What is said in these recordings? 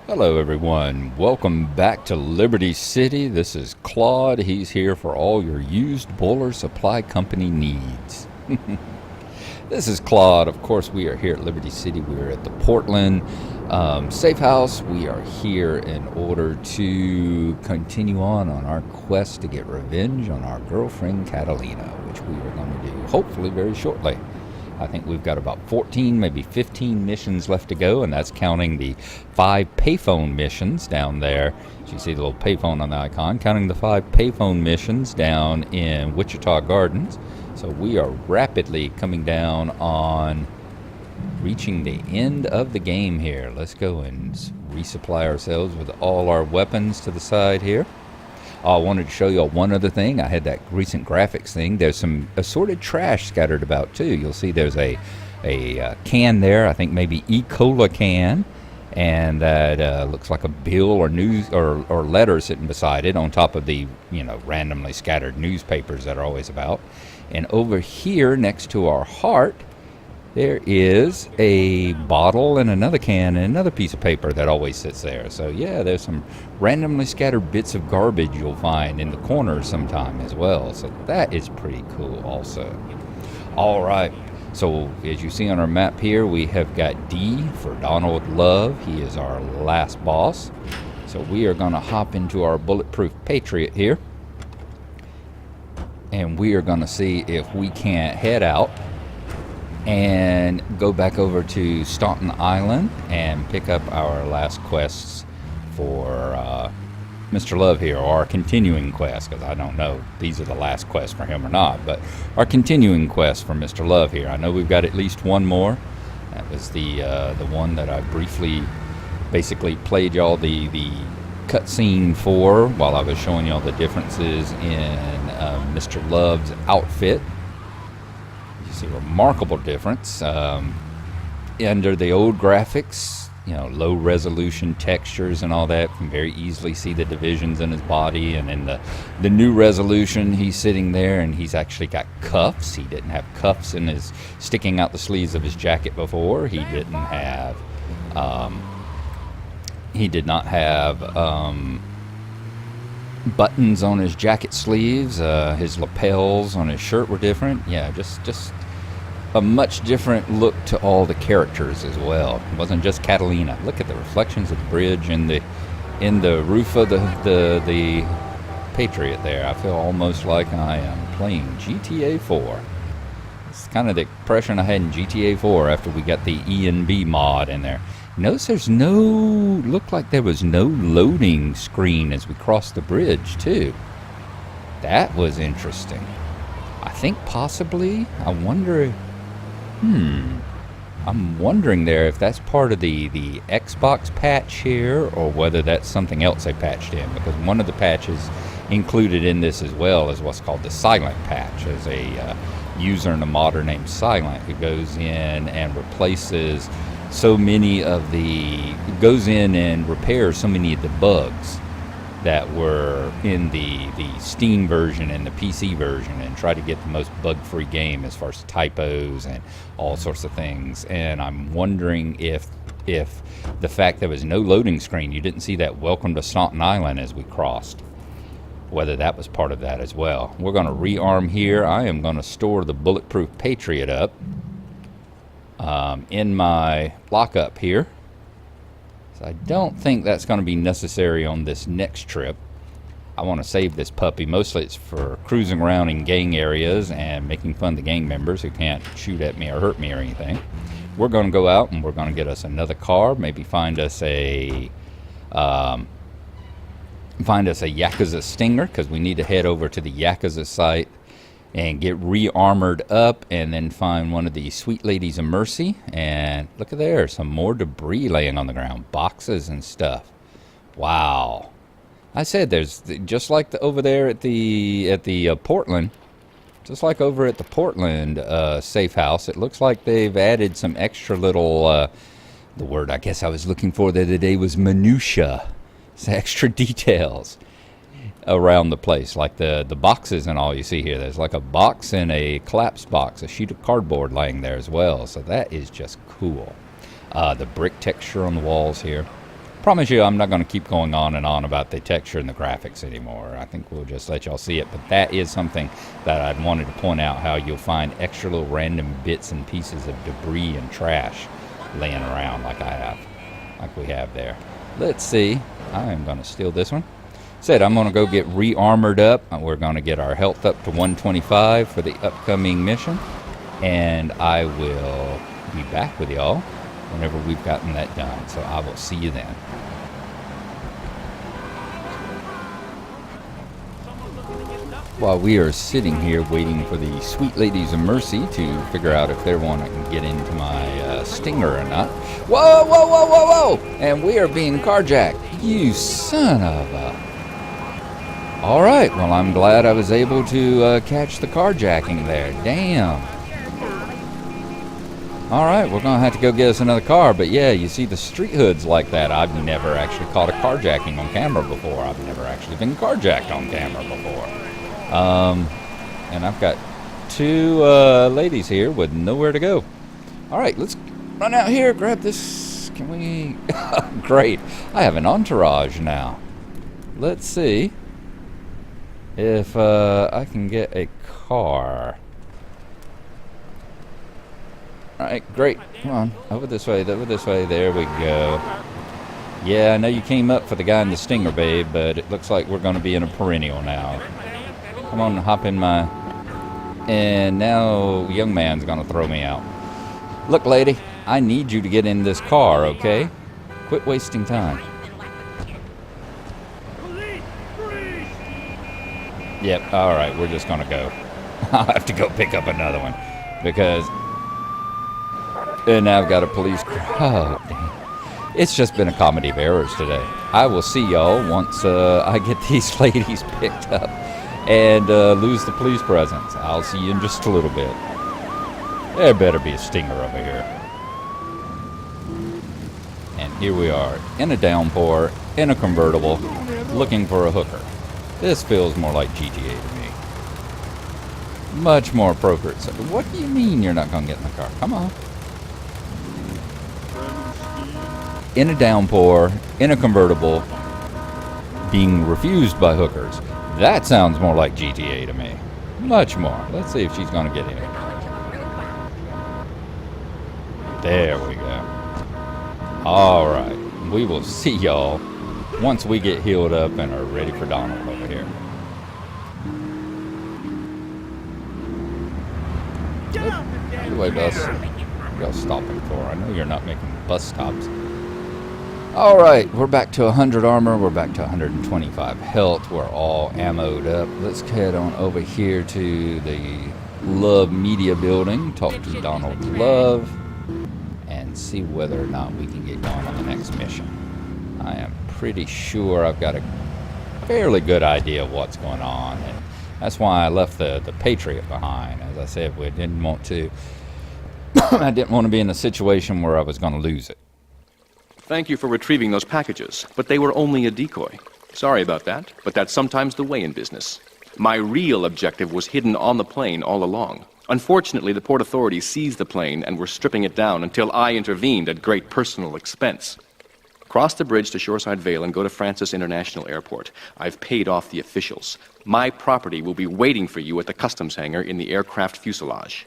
Hello, everyone. Welcome back to Liberty City. This is Claude. He's here for all your used boiler supply company needs. This is Claude. Of course, we are here at Liberty City. We are at the Portland Safe House. We are here in order to continue on our quest to get revenge on our girlfriend Catalina, which we are going to do hopefully very shortly. I think we've got about 14, maybe 15 missions left to go, and that's counting the 5 payphone missions down there. As you see the little payphone on the icon, counting the 5 payphone missions down in Wichita Gardens. So we are rapidly coming down on reaching the end of the game here. Let's go and resupply ourselves with all our weapons to the side here. I wanted to show you one other thing. I had that recent graphics thing. There's some assorted trash scattered about too. You'll see there's a can there. I think maybe E. Cola can, and that looks like a bill or news or letter sitting beside it on top of the randomly scattered newspapers that are always about. And over here next to our heart, there is a bottle and another can and another piece of paper that always sits there. So yeah, there's some randomly scattered bits of garbage you'll find in the corners sometime as well. So that is pretty cool also. All right, so as you see on our map here, we have got D for Donald Love. He is our last boss. So we are going to hop into our Bulletproof Patriot here. And we are going to see if we can't head out and go back over to Staunton Island and pick up our last quests for Mr. Love here, or our continuing quest, because I don't know if these are the last quests for him or not, but our continuing quest for Mr. Love here. I know we've got at least one more. That was the one that I briefly basically played y'all the cutscene for while I was showing y'all the differences in Mr. Love's outfit. A remarkable difference under the old graphics, low resolution textures and all that. You can very easily see the divisions in his body, and in the new resolution he's sitting there and he's actually got cuffs. He didn't have cuffs in his sticking out the sleeves of his jacket before. He did not have buttons on his jacket sleeves. His lapels on his shirt were different. Yeah, just a much different look to all the characters as well. It wasn't just Catalina. Look at the reflections of the bridge in the roof of the Patriot there. I feel almost like I am playing GTA 4. It's kind of the impression I had in GTA 4 after we got the E&B mod in there. Notice looked like there was no loading screen as we crossed the bridge too. That was interesting. I think possibly, I'm wondering there if that's part of the Xbox patch here, or whether that's something else they patched in, because one of the patches included in this as well is what's called the Silent patch. There's a user and a modder named Silent who goes in and replaces goes in and repairs so many of the bugs that were in the Steam version and the PC version, and try to get the most bug-free game as far as typos and all sorts of things. And I'm wondering if the fact there was no loading screen, you didn't see that welcome to Staunton Island as we crossed, whether that was part of that as well. We're going to rearm here. I am going to store the Bulletproof Patriot up in my lockup here. So I don't think that's going to be necessary on this next trip. I want to save this puppy. Mostly it's for cruising around in gang areas and making fun of the gang members who can't shoot at me or hurt me or anything. We're going to go out and we're going to get us another car. Maybe find us a Yakuza Stinger, because we need to head over to the Yakuza site and get re-armored up, and then find one of the Sweet Ladies of Mercy. And look at there, some more debris laying on the ground, boxes and stuff. Wow. I said there's just like over there at the Portland, just like over at the Portland safe house. It looks like they've added some extra little the word I guess I was looking for the other day was minutia. It's extra details around the place, like the boxes and all you see here. There's like a box and a collapsed box, a sheet of cardboard laying there as well. So that is just cool. The brick texture on the walls here. Promise you I'm not going to keep going on and on about the texture and the graphics anymore. I think we'll just let y'all see it. But that is something that I'd wanted to point out, how you'll find extra little random bits and pieces of debris and trash laying around like we have there. Let's see. I am going to steal this one. Said I'm going to go get re-armored up. We're going to get our health up to 125 for the upcoming mission. And I will be back with y'all whenever we've gotten that done. So I will see you then. While we are sitting here waiting for the sweet ladies of mercy to figure out if they want to get into my Stinger or not. Whoa, whoa, whoa, whoa, whoa! And we are being carjacked. You son of a... All right, well, I'm glad I was able to catch the carjacking there. Damn. All right, we're going to have to go get us another car. But yeah, you see the street hoods like that. I've never actually caught a carjacking on camera before. I've never actually been carjacked on camera before. And I've got two ladies here with nowhere to go. All right, let's run out here, grab this. Can we? Great. I have an entourage now. Let's see if I can get a car. All right, great. Come on, over this way, over this way. There we go. Yeah, I know you came up for the guy in the Stinger, babe, but it looks like we're going to be in a perennial now. Come on, hop in my... And now young man's going to throw me out. Look, lady, I need you to get in this car, okay? Quit wasting time. Yep, all right, we're just going to go. I'll have to go pick up another one because... And now I've got a police... Oh, dang. It's just been a comedy of errors today. I will see y'all once I get these ladies picked up and lose the police presence. I'll see you in just a little bit. There better be a Stinger over here. And here we are, in a downpour, in a convertible, looking for a hooker. This feels more like GTA to me. Much more appropriate. So what do you mean you're not going to get in the car? Come on. In a downpour, in a convertible, being refused by hookers. That sounds more like GTA to me. Much more. Let's see if she's going to get in. There we go. All right. We will see y'all once we get healed up and are ready for Donald over here. Anyway, bus. What are y'all stopping for? I know you're not making bus stops. All right, we're back to 100 armor. We're back to 125 health. We're all ammoed up. Let's head on over here to the Love Media Building, talk to Donald Love, and see whether or not we can get going on the next mission. I am pretty sure I've got a fairly good idea of what's going on, and that's why I left the Patriot behind. As I said, we didn't want to. I didn't want to be in a situation where I was going to lose it. Thank you for retrieving those packages, but they were only a decoy. Sorry about that, but that's sometimes the way in business. My real objective was hidden on the plane all along. Unfortunately, the port authorities seized the plane and were stripping it down until I intervened at great personal expense. Cross the bridge to Shoreside Vale and go to Francis International Airport. I've paid off the officials. My property will be waiting for you at the customs hangar in the aircraft fuselage.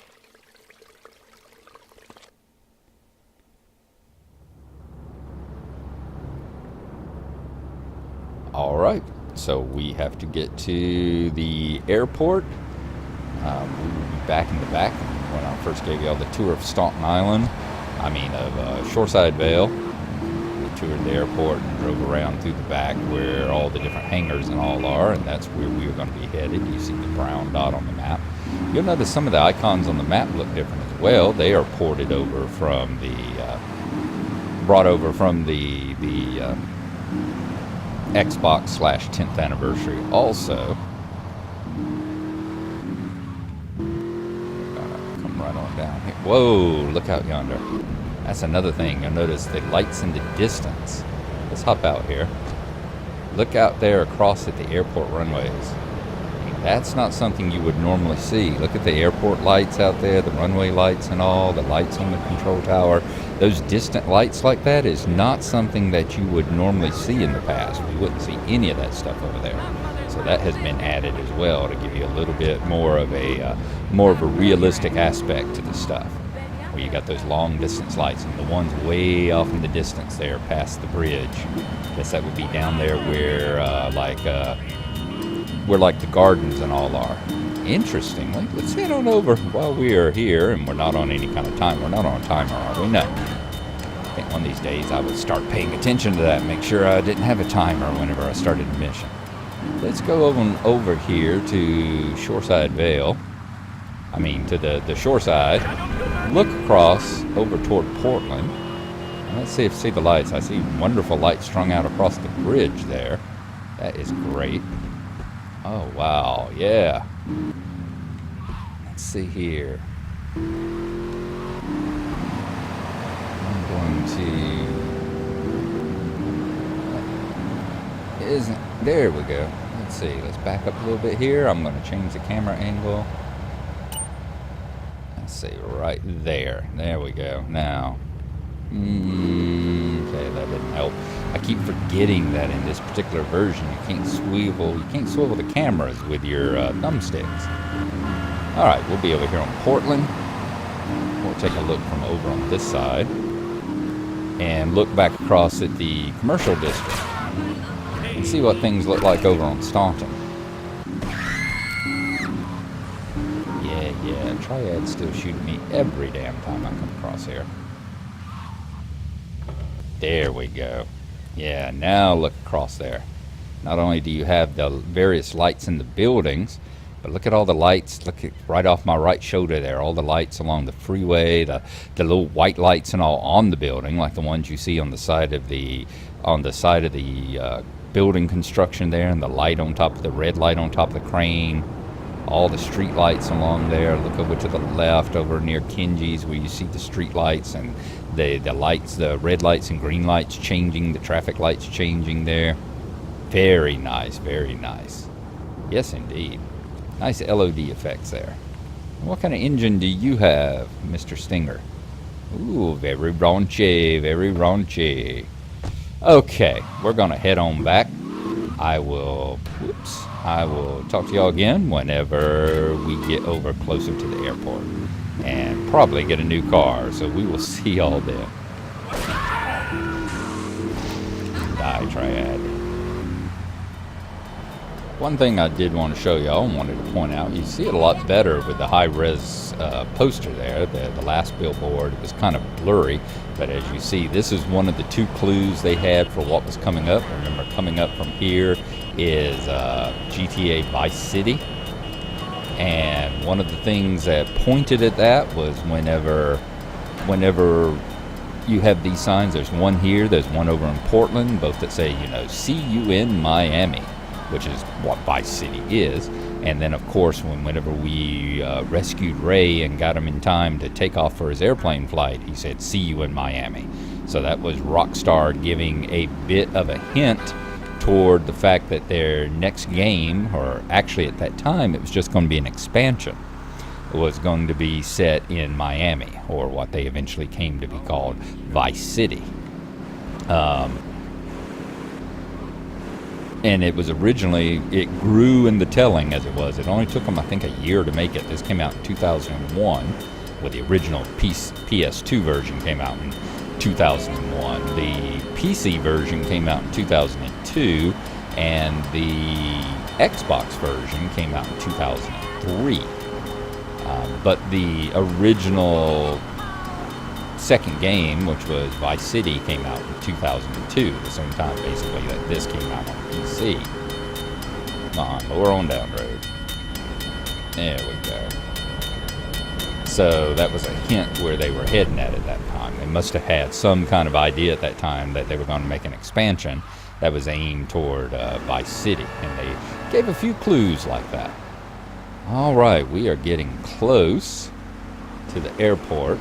All right, so we have to get to the airport. We will be back in the back when I first gave you all the tour of Staunton Island. Of Shoreside Vale. We toured the airport and drove around through the back where all the different hangars and all are, and that's where we are going to be headed. You see the brown dot on the map. You'll notice some of the icons on the map look different as well. They are ported over from brought over from the Xbox/10th anniversary also. Come right on down here. Whoa, look out yonder. That's another thing. You'll notice the lights in the distance. Let's hop out here. Look out there across at the airport runways. You That's not something you would normally see. Look at the airport lights out there, the runway lights and all, the lights on the control tower. Those distant lights like that is not something that you would normally see in the past. We wouldn't see any of that stuff over there. So that has been added as well to give you a little bit more of a realistic aspect to the stuff. Where you got those long distance lights and the ones way off in the distance there past the bridge. I guess that would be down there where the gardens and all are. Interestingly, let's head on over while we are here, and we're not on any kind of time. We're not on a timer, are we? No. I think one of these days I would start paying attention to that, make sure I didn't have a timer whenever I started a mission. Let's go over here to Shoreside Vale. I mean, to the shore side. Look across over toward Portland. And let's see the lights. I see wonderful lights strung out across the bridge there. That is great. Oh, wow. Yeah. Let's see here. I'm going to... There we go. Let's see. Let's back up a little bit here. I'm going to change the camera angle. Let's see. Right there. There we go. Now. Okay, that didn't help. I keep forgetting that in this particular version you can't swivel the cameras with your thumbsticks. Alright, we'll be over here on Portland. We'll take a look from over on this side and look back across at the commercial district and see what things look like over on Staunton. Yeah, Triad's still shooting me every damn time I come across here. There we go. Yeah, now look across there. Not only do you have the various lights in the buildings, but look at all the lights. Look at right off my right shoulder there. All the lights along the freeway, the little white lights and all on the building, like the ones you see on the side of the building construction there, and the light on top of the red light on top of the crane. All the street lights along there. Look over to the left over near Kenji's where you see the street lights and the lights, the red lights and green lights changing, the traffic lights changing there. Very nice, very nice. Yes, indeed. Nice LOD effects there. What kind of engine do you have, Mr. Stinger? Ooh, very raunchy, very raunchy. Okay, we're going to head on back. I will talk to y'all again whenever we get over closer to the airport. And probably get a new car, so we will see y'all then. Die, Triad. One thing I did want to show y'all and wanted to point out, you see it a lot better with the high-res poster there. The last billboard, it was kind of blurry, but as you see, this is one of the two clues they had for what was coming up. Remember, coming up from here is GTA Vice City. And one of the things that pointed at that was whenever you have these signs, there's one here, there's one over in Portland, both that say, see you in Miami, which is what Vice City is. And then, of course, whenever we rescued Ray and got him in time to take off for his airplane flight, he said, see you in Miami. So that was Rockstar giving a bit of a hint toward the fact that their next game, or actually at that time it was just going to be an expansion, was going to be set in Miami, or what they eventually came to be called Vice City. And it was originally, it grew in the telling as it was. It only took them, I think, a year to make it. This came out in 2001, with the original PS2 version came out in 2001. The PC version came out in 2002, and the Xbox version came out in 2003. But the original second game, which was Vice City, came out in 2002, the same time basically that this came out on PC. Come on, lower on down road. There we go. So that was a hint where they were heading at that time. They must have had some kind of idea at that time that they were going to make an expansion that was aimed toward Vice City, and they gave a few clues like that. All right, we are getting close to the airport.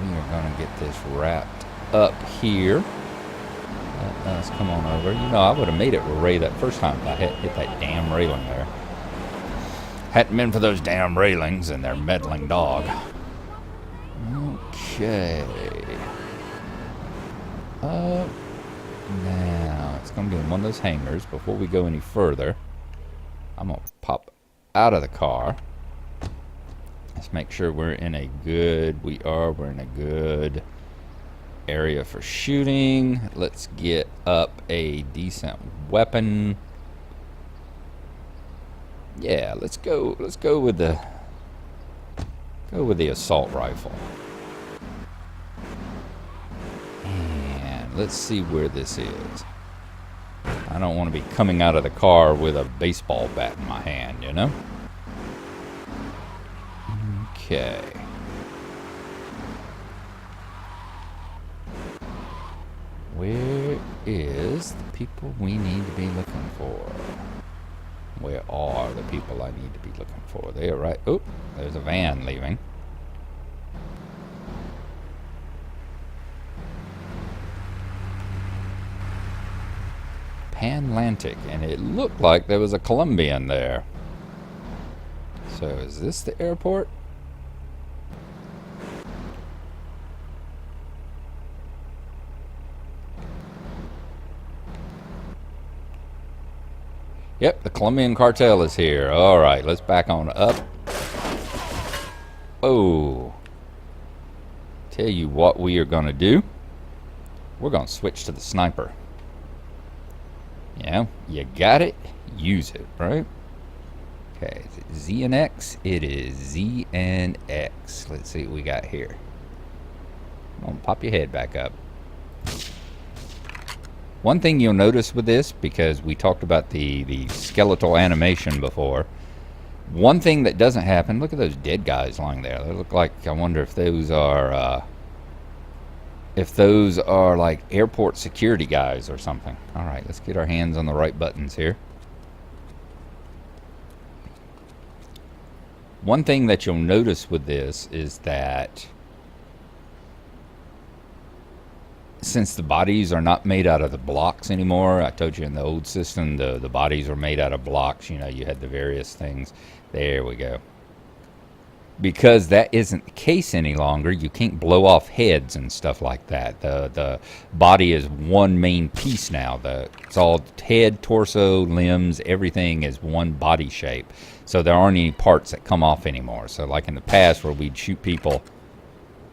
We are going to get this wrapped up here. Let's Let's come on over. You know, I would have made it with Ray that first time if I had hit that damn railing there. Hadn't been for those damn railings and their meddling dog. Okay. Now, it's going to be in one of those hangars. Before we go any further, I'm going to pop out of the car. Let's make sure we're in a good, we're in a good area for shooting. Let's get up a decent weapon. Yeah, let's go with the assault rifle. And let's see where this is. I don't want to be coming out of the car with a baseball bat in my hand, you know? Okay. Where is the people we need to be looking for? Where are the people I need to be looking for? They're right. Oh, there's a van leaving. Panlantic, and it looked like there was a Colombian there. So is this the airport? Yep, the Colombian cartel is here. All right, let's back on up. Oh. Tell you what we are going to do. We're going to switch to the sniper. Yeah, you got it, use it, right? Okay, is it Z and X? It is Z and X. Let's see what we got here. Come on, pop your head back up. One thing you'll notice with this, because we talked about the skeletal animation before, one thing that doesn't happen, look at those dead guys lying there. They look like, I wonder if those are like airport security guys or something. All right, let's get our hands on the right buttons here. One thing that you'll notice with this is that since the bodies are not made out of the blocks anymore, I told you in the old system the bodies were made out of blocks. You know, you had the various things. There we go. Because that isn't the case any longer, you can't blow off heads and stuff like that. The body is one main piece now. It's all head, torso, limbs, everything is one body shape. So there aren't any parts that come off anymore. So like in the past where we'd shoot people,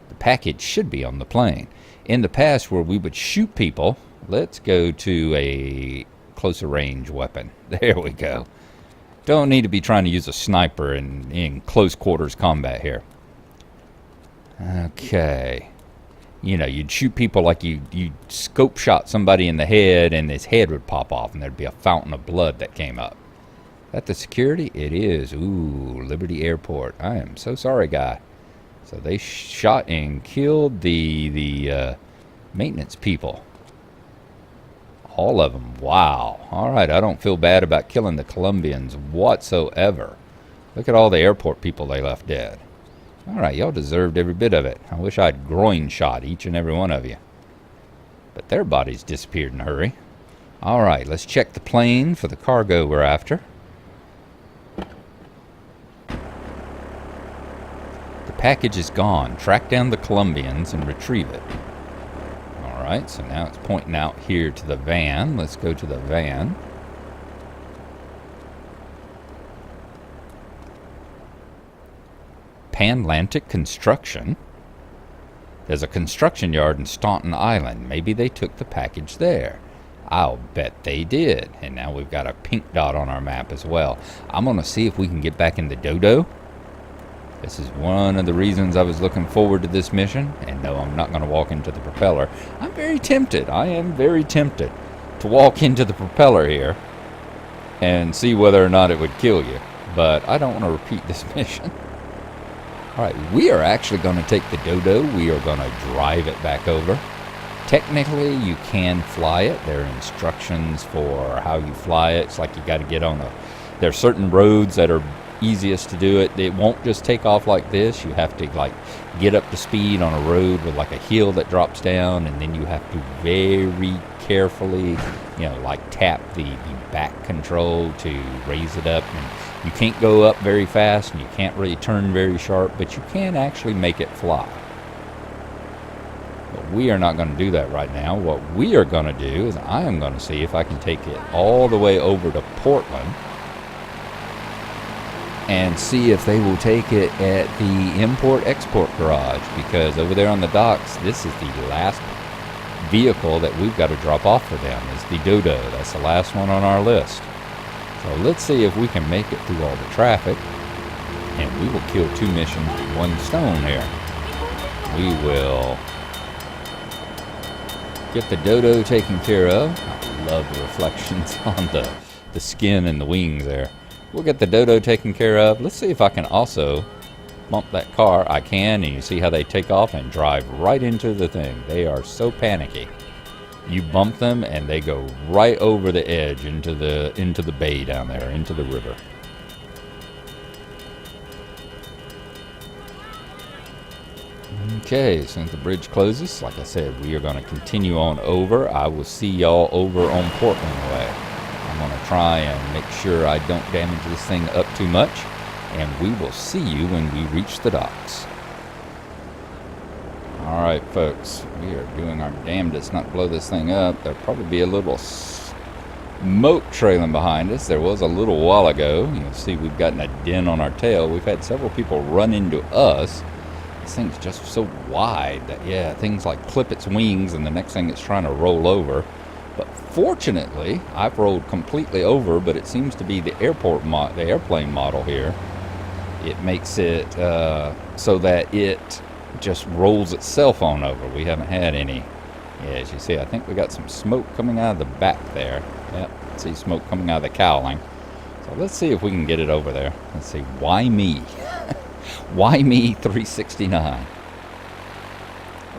the package should be on the plane. In the past where we would shoot people, let's go to a closer range weapon. There we go. Don't need to be trying to use a sniper in close quarters combat here. Okay. You know, you'd shoot people like you scope shot somebody in the head and his head would pop off and there'd be a fountain of blood that came up. Is that the security? It is. Ooh, Liberty Airport. I am so sorry, guy. So they shot and killed the maintenance people. All of them. Wow. All right, I don't feel bad about killing the Colombians whatsoever. Look at all the airport people they left dead. All right, y'all deserved every bit of it. I wish I'd groin shot each and every one of you. But their bodies disappeared in a hurry. All right, let's check the plane for the cargo we're after. The package is gone. Track down the Colombians and retrieve it. Alright, so now it's pointing out here to the van. Let's go to the van. Panlantic Construction. There's a construction yard in Staunton Island. Maybe they took the package there. I'll bet they did. And now we've got a pink dot on our map as well. I'm going to see if we can get back in the Dodo. This is one of the reasons I was looking forward to this mission. And no, I'm not going to walk into the propeller. I'm very tempted. I am very tempted to walk into the propeller here and see whether or not it would kill you. But I don't want to repeat this mission. All right, we are actually going to take the Dodo. We are going to drive it back over. Technically, you can fly it. There are instructions for how you fly it. It's like you got to get on there are certain roads that are easiest to do it. It won't just take off like this. You have to like get up to speed on a road with like a hill that drops down, and then you have to very carefully, like tap the back control to raise it up. And you can't go up very fast, and you can't really turn very sharp, but you can actually make it fly. But we are not going to do that right now. What we are going to do is I am going to see if I can take it all the way over to Portland and see if they will take it at the import-export garage, because over there on the docks, this is the last vehicle that we've got to drop off for them, is the Dodo. That's the last one on our list. So let's see if we can make it through all the traffic, and we will kill 2 missions with 1 stone here. We will get the Dodo taken care of. I love the reflections on the skin and the wings there. We'll get the Dodo taken care of. Let's see if I can also bump that car. I can, and you see how they take off and drive right into the thing. They are so panicky. You bump them and they go right over the edge into the bay down there, into the river. Okay, since the bridge closes, like I said, we are going to continue on over. I will see y'all over on Portland way. I'm going to try and make sure I don't damage this thing up too much, and we will see you when we reach the docks. Alright folks, we are doing our damnedest not to blow this thing up. There'll probably be a little smoke trailing behind us. There was a little while ago. You'll see we've gotten a dent on our tail. We've had several people run into us. This thing's just so wide that, yeah, things like clip its wings, and the next thing it's trying to roll over. But fortunately, I've rolled completely over, but it seems to be the airplane model here. It makes it so that it just rolls itself on over. We haven't had any. Yeah, as you see, I think we got some smoke coming out of the back there. Yep, see smoke coming out of the cowling. So let's see if we can get it over there. Let's see, why me? Why me 369?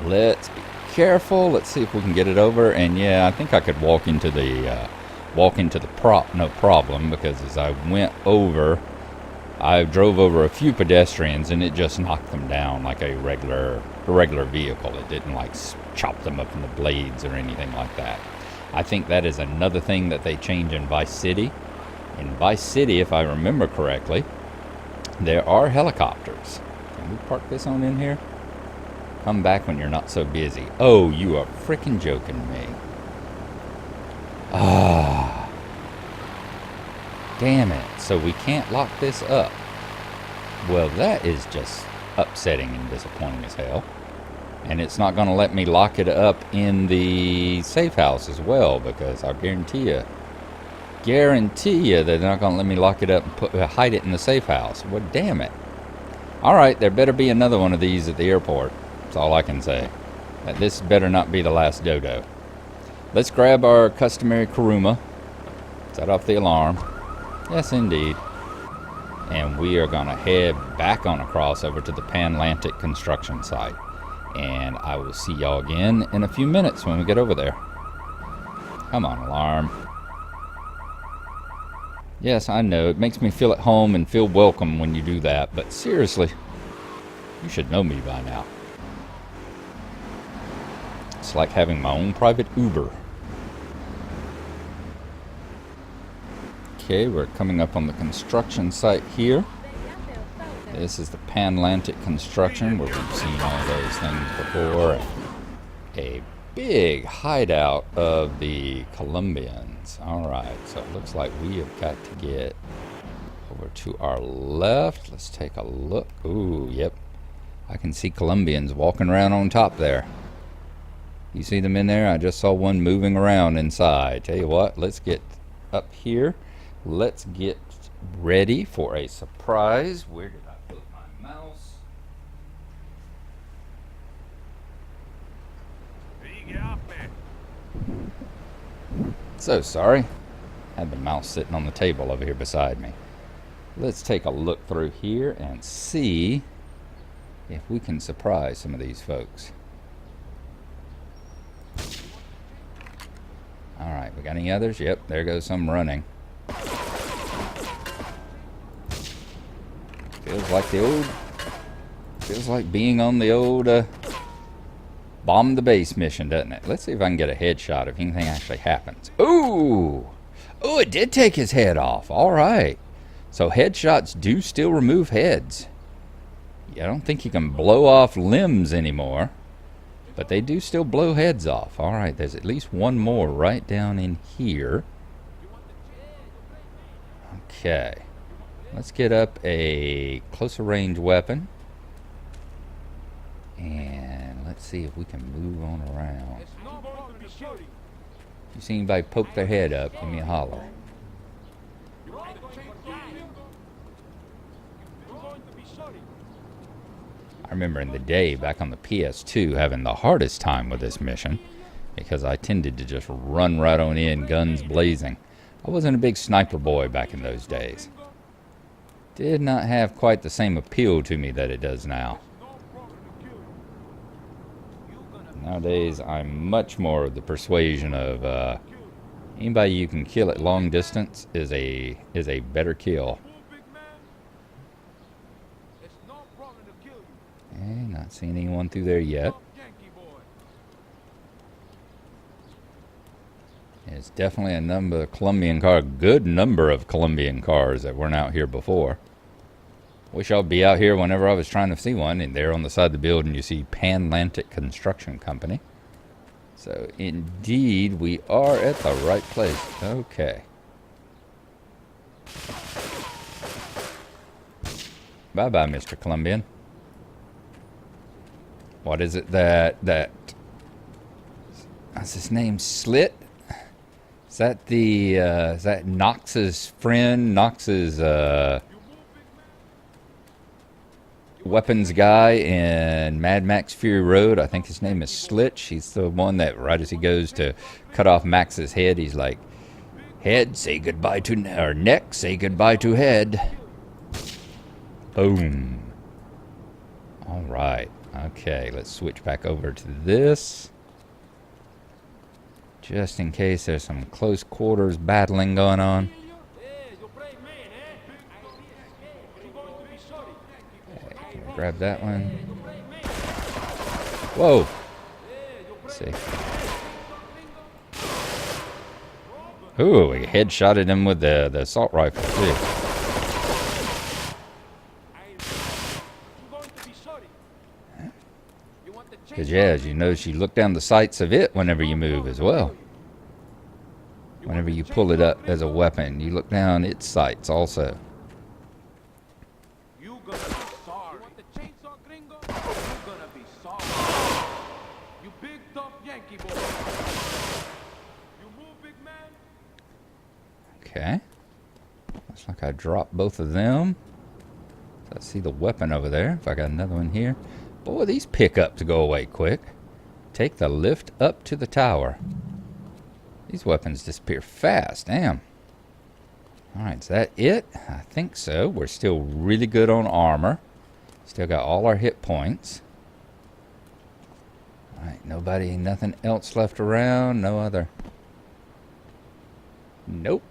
Let's be careful. Let's see if we can get it over. And yeah, I think I could walk into the prop no problem, because as I went over, I drove over a few pedestrians and it just knocked them down like a regular vehicle. It didn't like chop them up in the blades or anything like that. I think that is another thing that they change in Vice City. In Vice City, if I remember correctly, there are helicopters. Can we park this on in here? Come back when you're not so busy. Oh, you are freaking joking me. Ah. Damn it. So we can't lock this up. Well, that is just upsetting and disappointing as hell. And it's not going to let me lock it up in the safe house as well, because I guarantee you they're not going to let me lock it up and hide it in the safe house. Well, damn it. Alright, there better be another one of these at the airport. That's all I can say. This better not be the last Dodo. Let's grab our customary Kuruma. Set off the alarm. Yes, indeed. And we are going to head back on across over to the Panlantic construction site. And I will see y'all again in a few minutes when we get over there. Come on, alarm. Yes, I know, it makes me feel at home and feel welcome when you do that, but seriously, you should know me by now. It's like having my own private Uber. Okay, we're coming up on the construction site here. This is the Panlantic construction, where we've seen all those things before. A big hideout of the Colombians. Alright, so it looks like we have got to get over to our left. Let's take a look. Ooh, yep. I can see Colombians walking around on top there. You see them in there? I just saw one moving around inside. Tell you what, let's get up here. Let's get ready for a surprise. Where did I put my mouse? So sorry. Had the mouse sitting on the table over here beside me. Let's take a look through here and see if we can surprise some of these folks. Alright, we got any others? Yep, there goes some running. Feels like being on the old Bomb the base mission, doesn't it? Let's see if I can get a headshot if anything actually happens. Ooh! Oh, it did take his head off. All right. So headshots do still remove heads. Yeah, I don't think you can blow off limbs anymore, but they do still blow heads off. All right, there's at least one more right down in here. Okay. Let's get up a closer range weapon. And let's see if we can move on around. If you see anybody poke their head up, give me a holler. I remember in the day, back on the PS2, having the hardest time with this mission because I tended to just run right on in, guns blazing. I wasn't a big sniper boy back in those days. Did not have quite the same appeal to me that it does now. Nowadays, I'm much more of the persuasion of anybody you can kill at long distance is a better kill. Okay, not seeing anyone through there yet. It's definitely a number of Colombian cars, good number of Colombian cars that weren't out here before. Wish I'd be out here whenever I was trying to see one. And there on the side of the building you see Panlantic Construction Company. So indeed we are at the right place. Okay. Bye-bye, Mr. Colombian. What is it that what's his name? Slit? Is that is that Knox's friend? Knox's weapons guy in Mad Max Fury Road? I think his name is Slit. He's the one that right as he goes to cut off Max's head, he's like, head, say goodbye to, or neck, say goodbye to head. Boom. All right. Okay, let's switch back over to this. Just in case there's some close quarters battling going on. Okay, can we grab that one? Whoa! Let's see. Ooh, we headshotted him with the assault rifle too. Because, yeah, as you notice, you look down the sights of it whenever you move as well. Whenever you pull it up as a weapon, you look down its sights also. You gonna be sorry. You want the chainsaw, gringo? You gonna be sorry. You big tough Yankee boy. You move, big man. Okay. Looks like I dropped both of them. So I see the weapon over there. If I got another one here. Boy, these pickups go away quick. Take the lift up to the tower. These weapons disappear fast. Damn. Alright, is that it? I think so. We're still really good on armor. Still got all our hit points. Alright, nothing else left around. No other. Nope.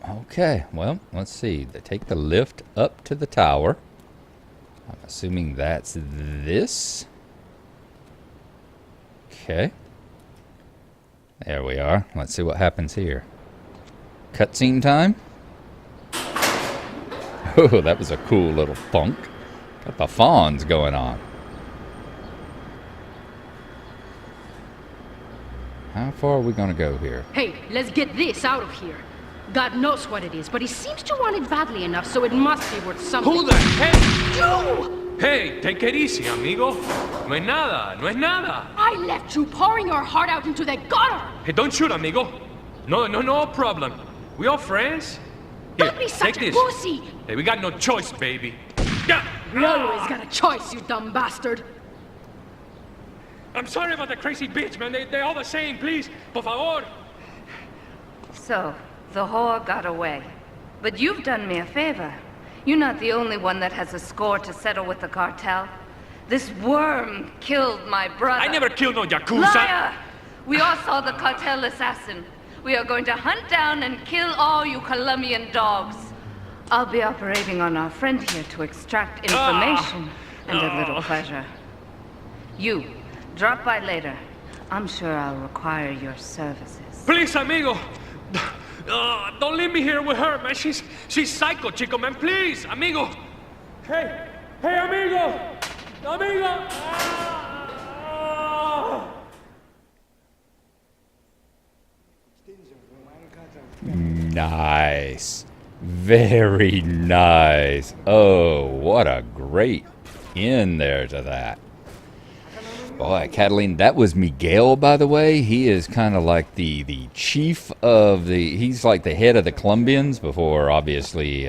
Okay, well, let's see. They take the lift up to the tower. I'm assuming that's this. Okay. There we are. Let's see what happens here. Cutscene time. Oh, that was a cool little funk. Got the fawns going on. How far are we going to go here? Hey, let's get this out of here. God knows what it is, but he seems to want it badly enough, so it must be worth something. Who the heck? You! Hey, take it easy, amigo. No es nada, no es nada. I left you pouring your heart out into the gutter! Hey, don't shoot, amigo. No problem. We all friends? Here, Don't be such take a this. pussy! Hey, we got no choice, baby. Yeah. You always got a choice, you dumb bastard. I'm sorry about the crazy bitch, man. They're all the same, please. Por favor. So, the whore got away. But you've done me a favor. You're not the only one that has a score to settle with the cartel. This worm killed my brother. I never killed no Yakuza. Liar! We all saw the cartel assassin. We are going to hunt down and kill all you Colombian dogs. I'll be operating on our friend here to extract information and a little pleasure. You, drop by later. I'm sure I'll require your services. Please, amigo. Don't leave me here with her, man. She's psycho, chico, man. Please, amigo. Hey, amigo. Amigo. Nice. Very nice. Oh, what a great end there to that. Boy, Catalina, that was Miguel, by the way. He is kind of like the chief of he's like the head of the Colombians before obviously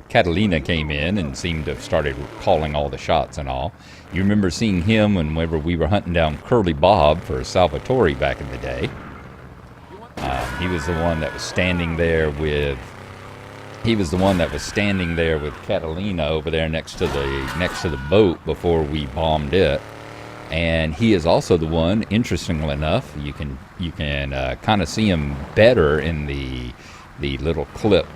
Catalina came in and seemed to have started calling all the shots and all. You remember seeing him whenever we were hunting down Curly Bob for Salvatore back in the day. He was the one that was standing there with Catalina over there next to the boat before we bombed it. And he is also the one, interestingly enough, you can kind of see him better in the little clip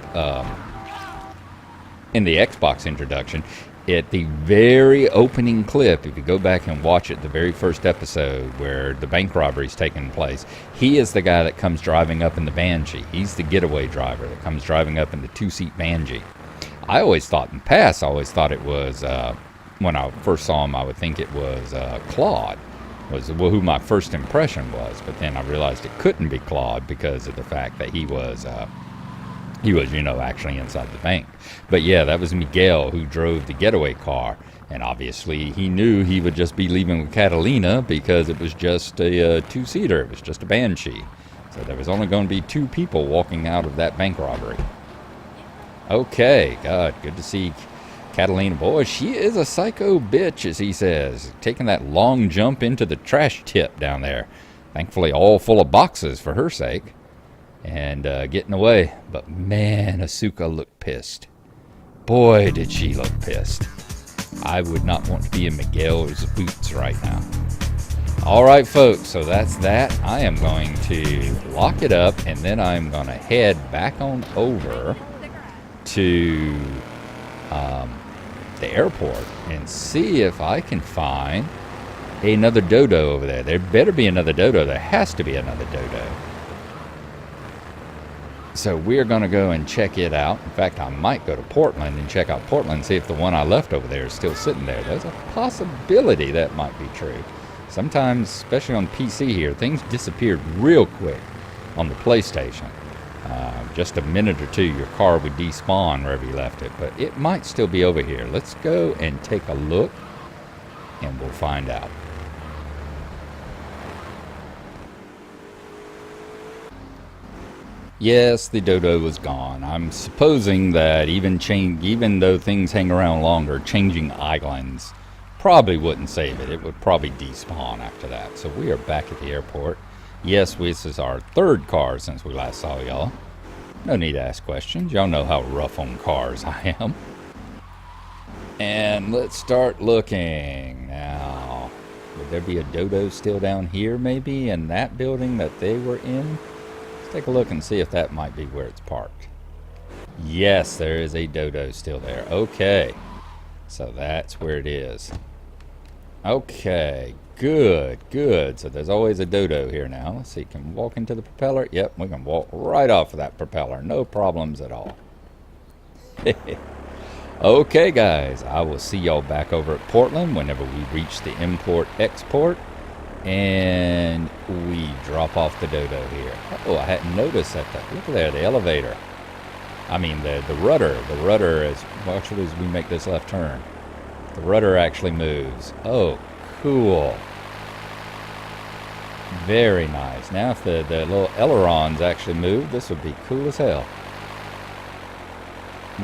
in the Xbox introduction. At the very opening clip, if you go back and watch it, the very first episode where the bank robbery is taking place, he is the guy that comes driving up in the Banshee. He's the getaway driver that comes driving up in the two-seat Banshee. I always thought it was, when I first saw him, I would think it was Claude, was who my first impression was. But then I realized it couldn't be Claude because of the fact that he was, actually inside the bank. But yeah, that was Miguel who drove the getaway car. And obviously he knew he would just be leaving with Catalina because it was just a two-seater. It was just a Banshee. So there was only going to be two people walking out of that bank robbery. Okay, God, good to see Catalina. Boy, she is a psycho bitch, as he says. Taking that long jump into the trash tip down there. Thankfully all full of boxes for her sake. And getting away. But man, Asuka looked pissed. Boy, did she look pissed. I would not want to be in Miguel's boots right now. All right, folks, so that's that. I am going to lock it up, and then I'm going to head back on over to the airport and see if I can find another Dodo over there. There better be another Dodo. There has to be another Dodo. So we're going to go and check it out. In fact, I might go to Portland and check out Portland and see if the one I left over there is still sitting there. There's a possibility that might be true. Sometimes, especially on PC here, things disappeared real quick on the PlayStation. Just a minute or two, your car would despawn wherever you left it. But it might still be over here. Let's go and take a look, and we'll find out. Yes, the Dodo was gone. I'm supposing that even though things hang around longer, changing islands probably wouldn't save it. It would probably despawn after that. So we are back at the airport. Yes, this is our third car since we last saw y'all. No need to ask questions. Y'all know how rough on cars I am. And let's start looking. Now, would there be a Dodo still down here maybe in that building that they were in? Take a look and see if that might be where it's parked. Yes, there is a Dodo still there. Okay, so that's where it is. Okay, good. So there's always a Dodo here now. Let's see, can we walk into the propeller? Yep, we can walk right off of that propeller. No problems at all. Okay, guys, I will see y'all back over at Portland whenever we reach the import-export. And we drop off the Dodo here. Oh, I hadn't noticed that. Look at there, the elevator. I mean, the rudder. The rudder, as we make this left turn, the rudder actually moves. Oh, cool. Very nice. Now, if the little ailerons actually move, this would be cool as hell.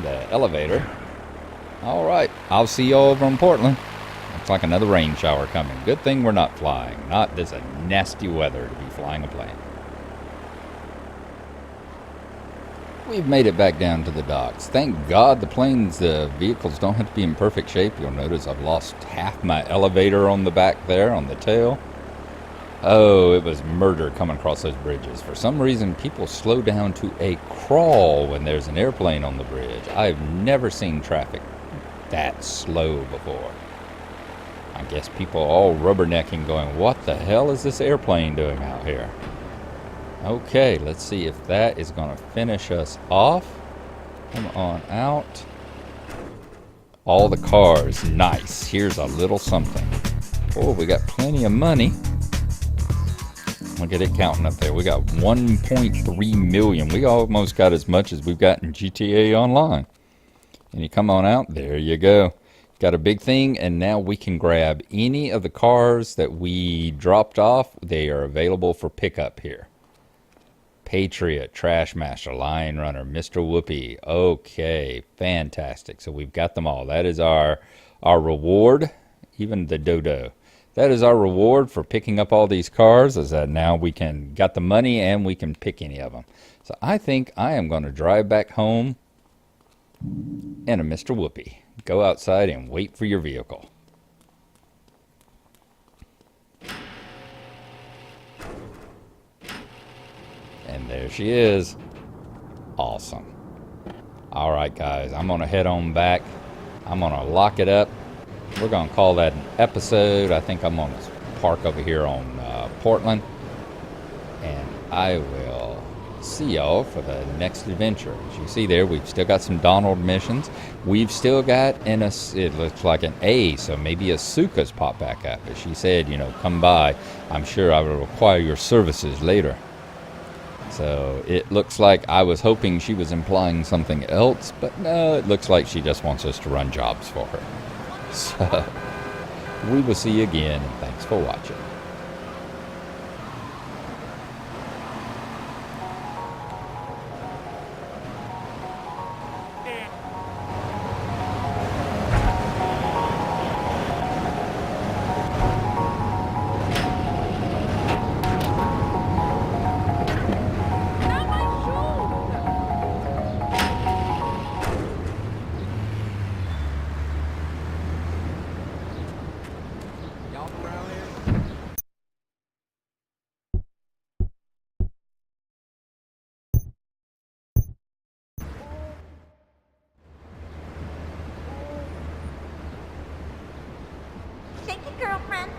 The elevator. All right, I'll see you over in Portland. Looks like another rain shower coming. Good thing we're not flying. This is nasty weather to be flying a plane. We've made it back down to the docks. Thank God the vehicles don't have to be in perfect shape. You'll notice I've lost half my elevator on the back there, on the tail. Oh, it was murder coming across those bridges. For some reason, people slow down to a crawl when there's an airplane on the bridge. I've never seen traffic that slow before. I guess people all rubbernecking going, what the hell is this airplane doing out here? Okay, let's see if that is going to finish us off. Come on out. All the cars. Nice. Here's a little something. Oh, we got plenty of money. Look at it counting up there. We got 1.3 million. We almost got as much as we've got in GTA Online. And you come on out. There you go. Got a big thing, and now we can grab any of the cars that we dropped off. They are available for pickup here. Patriot, Trashmaster, Lion Runner, Mr. Whoopi. Okay, fantastic. So we've got them all. That is our reward. Even the Dodo. That is our reward for picking up all these cars, is that now we can got the money and we can pick any of them. So I think I am going to drive back home in a Mr. Whoopi. Go outside and wait for your vehicle. And there she is. Awesome. All right, guys, I'm going to head on back. I'm going to lock it up. We're going to call that an episode. I think I'm going to park over here on Portland. And I will see y'all for the next adventure. As you see there, we've still got some Donald missions. We've still got, it looks like an A, so maybe Asuka's popped back up. As she said, come by. I'm sure I will require your services later. So it looks like I was hoping she was implying something else, but no, it looks like she just wants us to run jobs for her. So we will see you again, and thanks for watching. Thank you, girlfriend.